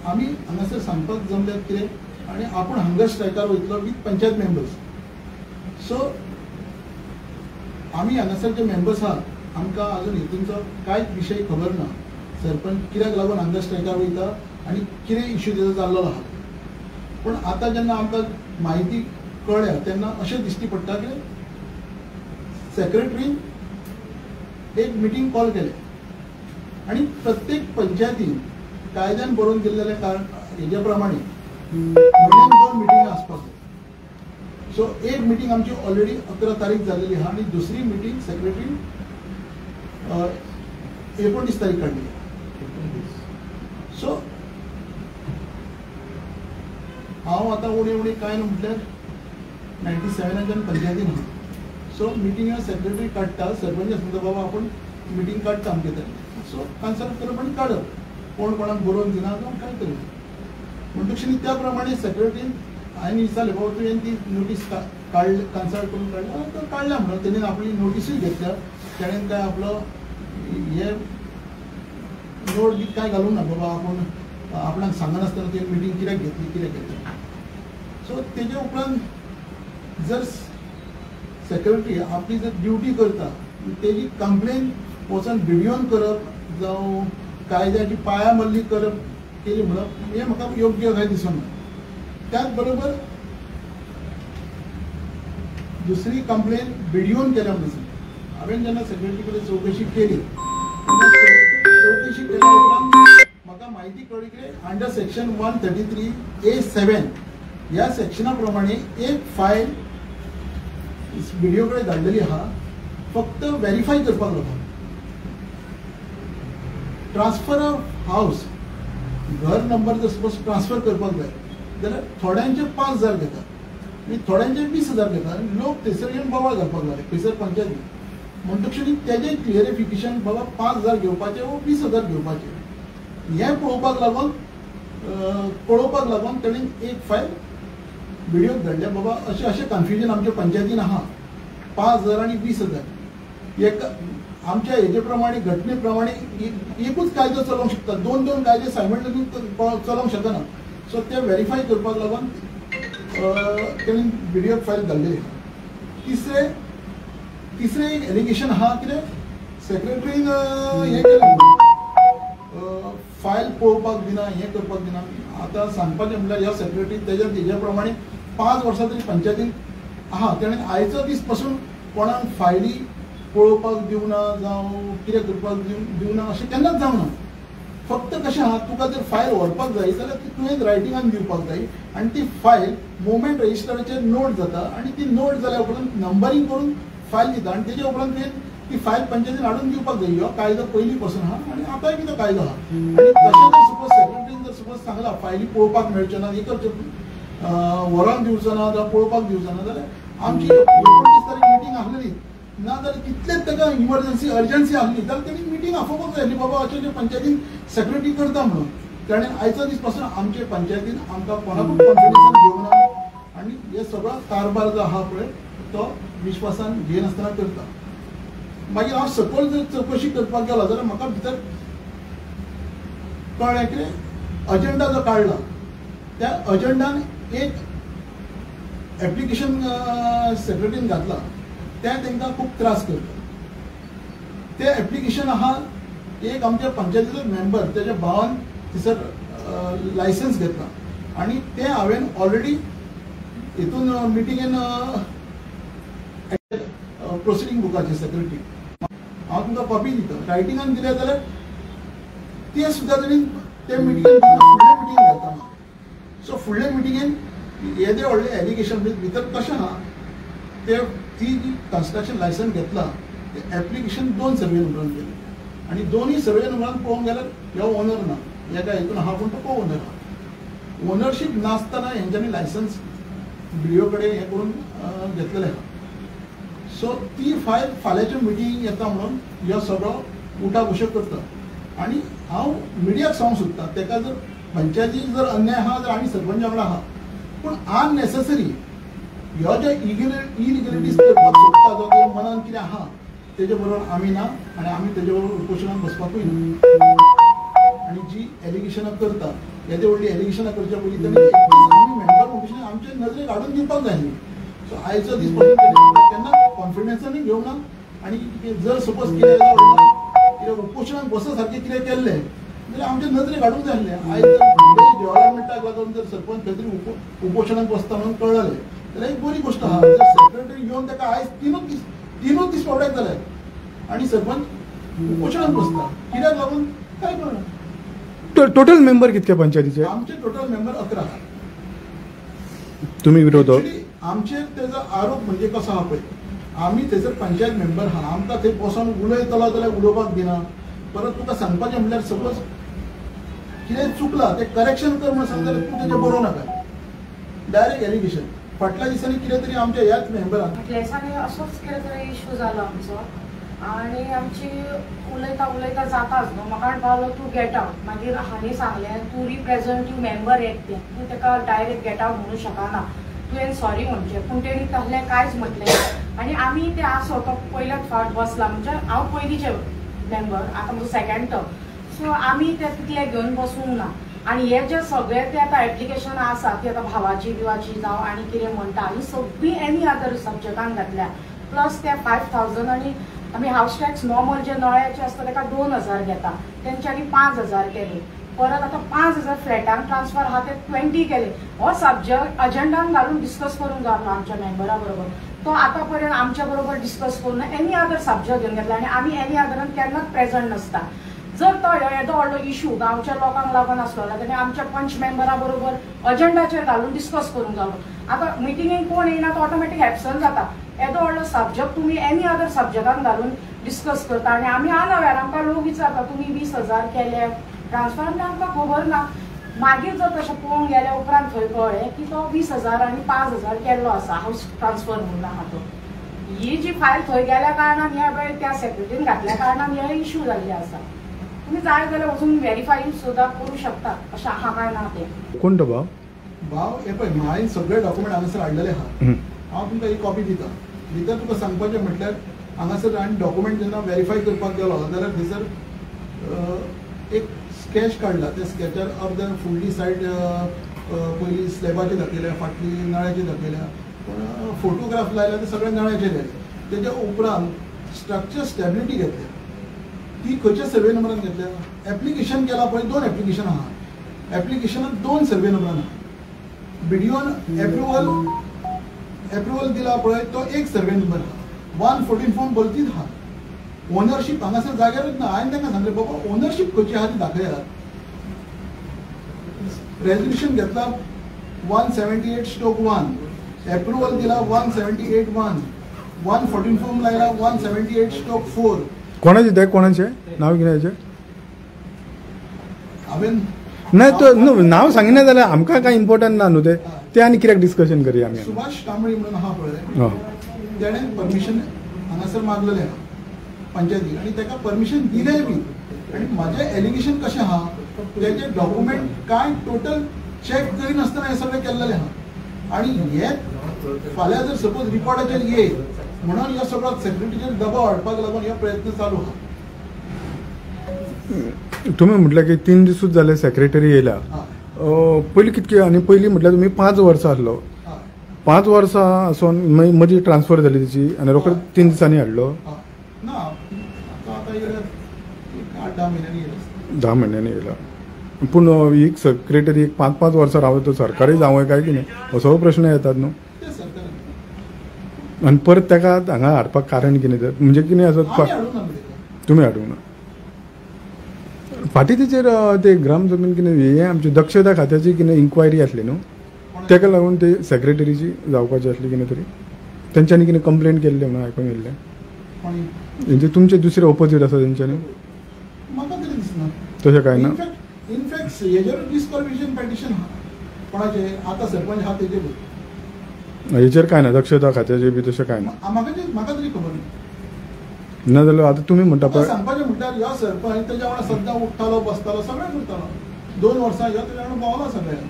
आमी हांगासर सांगपाक जमल्यात कितें आनी आपूण हंगर स्ट्रायकार वयतलो विथ पंचायत मेंबर्स. सो आमी हांगासर जे मेंबर्स आहात आमकां अजून हितूंचो कांयच विशय खबर ना. सरपंच कित्याक लागून हंगर स्ट्रायकार वयता आनी कितें इश्यू तेजो जाल्लो आहा. पूण आतां जेन्ना आमकां म्हायती कळ्ळ्या तेन्ना अशें दिश्टी पडटा की सेक्रेटरीन एक मिटींग कॉल केलें आनी प्रत्येक पंचायतीन कायद्यान बरोवन दिल्लेले हेजे प्रमाणे म्हयन्याक 2 मिटींग आसपाक जाय. सो एक मिटींग आमची ऑलरेडी 11 तारीख जाल्लेली आहा आनी दुसरी मिटींग सेक्रेटरीन 19 तारीख काडली. सो हांव आतां उणी कांय न्हू म्हटल्यार 97च्यान पंचायतीन आहा. सो मिटींग सेक्रेटरी काडटा, सरपंच सांगता बाबा आपूण मिटींग काडटा आमगे तरी. सो कन्सल्ट करप आनी काडप, कोण कोणाक बरोवन दिना जावं काय तरी म्हणटकच त्या प्रमाणे सेक्रेटरीन हांवें विचारलें बाबा तुवें ती नोटीस काडली, कन्सल्ट करून काडल्या काडल्या म्हणून तेणेन आपली नोटीसूय घेतल्या. तेणेन काय आपलो हे नोट बी काय घालूंक ना बाबा आपूण आपणाक सांगनासतना ती मिटींग कित्याक घेतली कितें घेतली. सो तेजे उपरांत जर सेक्रेटरी आपली जर ड्युटी करता तेजी कंप्लेन वचून व्हिडिओन करप जावं कायद्याची पायामल्ली करप केली म्हणून हें म्हाका योग्य काय दिसना. त्याच बरोबर दुसरी कंप्लेन व्हिडिओन केल्या म्हणून हांवें जेन्ना सेक्रेटरी कडेन चवकशी केली केल्या उपरांत म्हाका म्हायती कळ्ळी की अंडर सेक्शन 133A7 ह्या सेक्शना प्रमाणे एक फायल व्हिडिओ कडेन धाडलेली आहा फक्त व्हेरीफाय करपाक लागून. ट्रान्सफर ऑफ हाऊस घर नंबर जर सपोज ट्रान्सफर करपाक जाय जाल्यार थोड्यांचे 5,000 घेतात आनी थोड्यांचे 20,000 घेतात. लोक थंयसर येवन बोवाळ घालपाक लागले खंयसर पंचायत म्हणटकच तेजें क्लियरिफिकेशन बाबा 5,000 घेवपाचे वो 20,000 घेवपाचे हें पळोवपाक लागून तेणेन एक फायल व्हिडिओ धाडल्या बाबा अशें कन्फ्युजन आमच्या पंचायतीन आहा 5,000 आनी 20,000 एक आमच्या हेजे प्रमाणे घटने प्रमाणे एकूच कायदो चलोवंक शकता, 2 कायदे सायमल्टेनियस चलोवंक शकना. सो ते व्हेरीफाय करपाक लागून तेणेन व्हिडिओ फायल धाडलेली. तिसरें एक एलिगेशन आहा कितें सेक्रेटरीन हें केलें फायल पळोवपाक दिना हें करपाक दिना. आतां सांगपाचें म्हणल्यार ह्या सेक्रेटरी तेज्या प्रमाणे 5 वर्सां तरी पंचायतीन आहा. तेणेन आयचो दीस पासून कोणाक फायली पळोवपाक दिवना जावं कितें करपाक दिवना अशें केन्नाच जावना. फक्त कशें आहा तुका जर फायल व्हरपाक जाय जाल्यार ती तुवें रायटिंगान दिवपाक जाय आनी ती फायल मुवमेंट रजिस्टराचेर नोट जाता आनी ती नोट जाल्या उपरांत नंबरींग करून फायल दिता आनी तेजे उपरांत तुवें ती फायल पंचायतीन हाडून दिवपाक जाय. हो कायदो पयलीं पासून आहा आनी आतांय बी तो कायदो आहा. आनी तशें जर सपोज सेक्रेटरीन जर सपोज सांगला फायली पळोवपाक मेळचे ना एक व्हरोन दिवचो ना जावं पळोवपाक दिवचो ना जाल्यार आमची 29 तारीख मिटींग आसलेली ना जाल्यार कितलेच ताका इमर्जन्सी अर्जन्सी आसली जाल्यार तेणी मिटींग आपोवपाक जाय आसली बाबा अशें पंचायतीन सेक्रेटरी करता म्हणून. ताणें आयचो दीस पासून आमचे पंचायतीन आमकां कोणाकूच कॉन्फिडन्सान घेवना आनी हे सगळो कारबार जो आहा पळय तो विश्वासान घेनासतना करता. मागीर हांव सकयल जर चवकशी करपाक गेलो जाल्यार म्हाका भितर कळ्ळें कितें अजेंडा जो काडला त्या अजेंडान एक एप्लिकेशन सेक्रेटरीन घातला तें तांकां खूब त्रास करता. तें एप्लिकेशन आहा एक आमच्या पंचायतीचो मेंबर तेज्या भावान थंयसर लायसन्स घेतला आनी तें हांवें ऑलरेडी हितून मिटिंगेन प्रोसिडींग बुकाचे सेक्रेटरी हांव तुमकां कॉपी दिता रायटिंगान दिलें जाल्यार तें सुद्दां तेणी ते मिटिंगेन फुडले मिटिंगेन घालता. सो फुडले मिटिंगेन येदे व्हडले एलिगेशन भितर कशें आहा ते ती जी कन्स्ट्रक्शन लायसन्स घेतला ते एप्लिकेशन 2 सर्वे नंबरान केली आनी दोनूय सर्वे नंबरान पळोवंक गेल्यार ह्यो ओनर ना एका हितून आहा पूण तो को ओनर आहा. ओनरशीप नासतना हेंच्यांनी लायसन्स व्हिडिओ कडेन हें करून घेतलेलें आहा. सो ती फायल फाल्यांच्या मिटींग येता म्हणून ह्यो सगळो उठा बशो करता आनी हांव मिडियाक सांगूंक सोदता ताका जर पंचायतीक जर अन्याय आहा जाल्यार आमी सरपंचा वांगडा आहा पूण अननेसेसरी ह्यो ज्यो इलिगलिटीज करपाक सोदता जो ते मनान कितें आहा तेजे बरोबर आमी ना आनी आमी तेजे बरोबर उपोशणाक बसपाकूय ना. आनी जी एलिगेशनां करता येदे व्हडली एलिगेशनां करच्या पयलीं तेणी आमी मेंबर कमिशन आमचे नजरेक हाडून दिवपाक जाय न्ही. सो आयचो दीस केन्ना कॉन्फिडन्सानूय घेवंक ना. आनी जर सपोज कितें उपोशणाक बसा सारकें कितें केल्लें जाल्यार आमच्या नजरेक हाडूंक जाय आसलें. आयज जर डेव्हलपमेंटाक लागून जर सरपंच खंय तरी उपोशणाक बसता म्हणून कळलें जाल्यार एक बरी गोश्ट आहा. जर सेक्रेटरी येवन ताका आयज तीनूच दीस पावड्याक जाले आनी सरपंच उपोशणाक बसता कित्याक लागून काय कळना. टोटल मेंबर कितके पंचायतीचे? आमचे टोटल मेंबर 11 आहात. तुम्ही विरोध? आमचेर तेजो आरोप म्हणजे कसो आहा पळय, आमी थंयसर पंचायत मेंबर आहा, आमकां थंय बसोन उलयतलो जाल्यार उलोवपाक दिना. परत तुका सांगपाचें म्हणल्यार सपोज कितें चुकलां तें करेक्शन कर म्हणून सांगता जाल्यार तूं तेजें बरोवं नाका. Direct allegation. फाटल्या दिसांनी कितें तरी आमच्या ह्याच मेंबरान दिसांनी असोच कितें तरी इश्यू जालो आमचो आनी आमची उलयता जाताच न्हू. म्हाका पावलो तूं गेट आवट. मागीर हांणी सांगलें तूं रिप्रेझेंटेटीव मेंबर एकटें, तूं ताका डायरेक्ट गेट आवट म्हणूंक शकना, तुवें सॉरी म्हणचें. पूण तेणी तसलें कांयच म्हटलें आनी आमी ते आसो तो पयल्याच फावट बसला म्हणजे हांव पयलींचे मेंबर, आतां म्हजो सेकंड टर्म. सो आमी ते तितले घेवन बसूंक ना. आनी हे जे सगळे ते आतां एप्लिकेशनां आसा ती आतां भावाची बिवाची जावं आनी कितें म्हणटा ही सगळीं एनी अदर सब्जेक्टान घातल्या. प्लस ते 5000 आनी आमी हावस टॅक्स नॉर्मल जे नळ्याचे आसता ताका 2000 घेता, तेंच्यांनी 5000 केले. परत आतां 5000 फ्लॅटान ट्रान्सफर आहा ते 20 केले. हो सब्जेक्ट अजेंडान घालून डिस्कस करूंक जाय आमच्या मेंबरा बरोबर. तो आतां पर्यंत आमच्या बरोबर डिस्कस करून एनी अदर सब्जेक्ट घेवन घेतला आनी आमी एनी अदरान केन्नाच प्रेझंट नासता. जर तो येदो व्हडलो इश्यू गांवच्या लोकांक लागून आसलो जाल्यार आमच्या पंच मेंबरा बरोबर अजेंडाचेर घालून डिस्कस करूंक जालो. आतां मिटिंगेक कोण येयना तो ऑटोमॅटीक एबसंट जाता. येदो व्हडलो सब्जेक्ट तुमी एनी अदर सब्जेक्टान घालून डिस्कस करता आनी आमी अनअवेर. आमकां लोक विचारता तुमी 20,000 केले ट्रान्सफर आनी आमकां खबर ना. मागीर जर तशें पळोवंक गेल्या उपरांत थंय कळ्ळें की तो 20,000 आनी 5,000 केल्लो आसा हावस ट्रान्सफर म्हणून आहा तो. ही जी फायल थंय गेल्या कारणान ह्या वेळेर त्या सेक्रेटरीन घातल्या कारणान हे इश्यू जाल्ले आसा. तुम्ही जाय जाल्यार वचून व्हेरीफाय सुद्दां करूं शकता, अशें आहा काय ना तें. कोण तो भाव? हे पळय हांवें सगळे डॉक्युमेंट हांगासर हाडलेले आहा. हांव तुमकां एक कॉपी दिता. भितर तुका सांगपाचें म्हटल्यार हांगासर हांवें डॉक्युमेंट जेन्ना व्हेरीफाय करपाक गेलो जाल्यार थंयसर एक स्केच काडला. त्या स्केचार अर्दे फुडली सायड पयलीं स्लॅबाचे दाखयल्या, फाटली नळ्याचे दाखयल्या, पूण फोटोग्राफ लायल्या ते सगळे नळ्याचे लायले. तेज्या उपरांत स्ट्रक्चर स्टॅबिलिटी घेतल्या. ती खंयच्या सर्वे नंबरान घेतल्या? एप्लिकेशन केला पळय 2 एप्लिकेशन आहा. एप्लिकेशनान 2 सर्वे नंबरान आहा. बिडिओन एप्रुवल दिला पळय तो 1 सर्वे नंबर आहा. 114 फॉर्म भलतीच आहा. ओनरशीप हांगासर जाग्यारूच ना. हांवें तांकां सांगलें बाबा ओनरशीप खंयची आहा ती दाखयात. रेजोल्युशन घेतला 178/1. एप्रुवल दिला 178/1. 114 फॉर्म लायला 178/4. कोणाचे ते? कोणाचे नाव कितें? हांवें नाही तो नाव सांगिना जाल्यार आमकां कांय इम्पॉर्टंट ना न्हू ते आनी कित्याक डिस्कशन करया आमी. सुभाष कांबळी म्हणून आहा पळय, तेणें परमिशन हांगासर मागलेलें आहा पंचायतीक आनी ताका परमिशन दिलें बी. आनी म्हाजें एलिगेशन कशें आहा तेजे डॉक्युमेंट कांय टोटल चॅक करिनासतना हें सगळें केल्लेलें आहा. आनी हे फाल्यां जर सपोज रिकॉर्डाचेर येयत म्हणून ह्यो सगळो सेक्रेटरीचेर दबाव हाडपाक लागून हो प्रयत्न चालू आहा. तुम्ही म्हटलं की 3 दिसूच जाले सेक्रेटरी येयला. पयलीं कितके आनी पयलीं म्हटल्यार तुमी 5 वर्सां आसलो. 5 वर्सां आसून मदीं ट्रान्सफर जाली तेची आनी रोखडो 3 दिसांनी हाडलो. ना आतां 8-10 म्हयन्यांनी येयला. 10 म्हयन्यांनी येयला. पूण एक सेक्रेटरी 5-5 वर्सां रावता तो सरकारी जावं काय कितें असो प्रश्न येतात न्हू. आनी परत ताका हांगा हाडपाक कारण कितें तर म्हणजे कितें असो तुमी हाडूंक ना. फाटीं तेचेर ते ग्राम जमीन कितें हे आमची दक्षता खात्याची कितें इन्क्वायरी आसली न्हू, ताका लागून ते सेक्रेटरीची जावपाची आसली कितें तरी. तेंच्यांनी कितें कंप्लेंट केल्ली म्हणून आयकून येयल्लें. म्हणजे तुमचे दुसरे ऑपोजीट आसा तेंच्यांनी? म्हाका तरी दिसना तशें कांय ना. इनफॅक्ट हेजेर डिस्क्वॉलिफिकेशन पेटिशन आहा. कोणाचे आतां सरपंच आहा तेजेर हेचेर कांय ना. दक्षता खात्याचेर बी तशें कांय ना. म्हाका तरी खबर ना. ना जाल्यार आतां तुमी म्हणटा पळय सांगपाचें म्हटल्यार ह्यो सरपंच तेज्या वांगडा सद्दां उठतालो बसतालो सगळें करतालो. 2 वर्सां ह्यो तेज्या वांगडा भोंवला सगळ्यांक.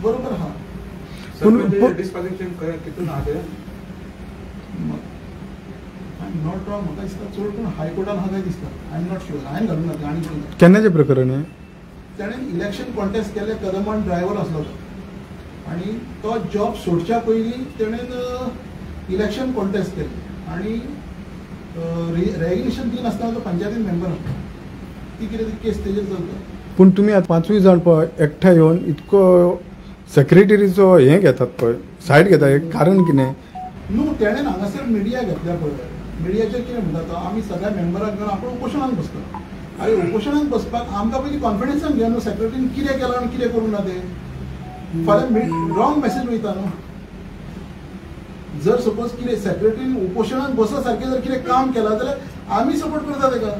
बरोबर आहा. पूण डिस्क्वॉलिफिकेशन कितून आहा तें? I am not wrong. म्हाका दिसता चड पूण हायकोर्टान आहा काय दिसता. I am not sure. हांवें घालूं ना तें आनी केन्नाचें प्रकरण हें? ताणें इलेक्शन कॉन्टेस्ट केल्लें कदंबान ड्रायव्हर आसलो तो आनी तो जॉब सोडच्या पयलीं ताणें इलेक्शन कॉन्टेस्ट केल्लें आनी रेजिग्नेशन दिनासतना तो पंचायतीन मेंबर आसलो. ती कितें ती केस तेजेर चलता. पूण तुमी आतां 5 जाण पळय एकठांय येवन इतको सेक्रेटरीचो हें घेतात पळय सायड घेता हें कारण कितें? न्हू तेणें हांगासर मिडिया घेतल्या पळय. मिडियाचेर कितें म्हणटा तो आमी सगळ्या मेंबरांक घेवन आपूण उपोशणाक बसता. अरे उपोशणाक बसपाक आमकां पयलीं कॉन्फिडन्सान घे न्हू सेक्रेटरीन कितें केलां आनी कितें करूं ना तें. फाल्यां रॉंग मॅसेज वयता न्हू. जर सपोज कितें सेक्रेटरीन उपोशणाक बसा सारकें जर कितें काम केलां जाल्यार आमी सपोर्ट करता ताका.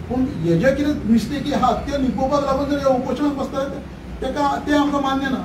पूण हेजे कितें मिस्टेकी आहा त्यो लिपोवपाक लागून जर हे उपोशणाक बसता तेका तें आमकां मान्य ना.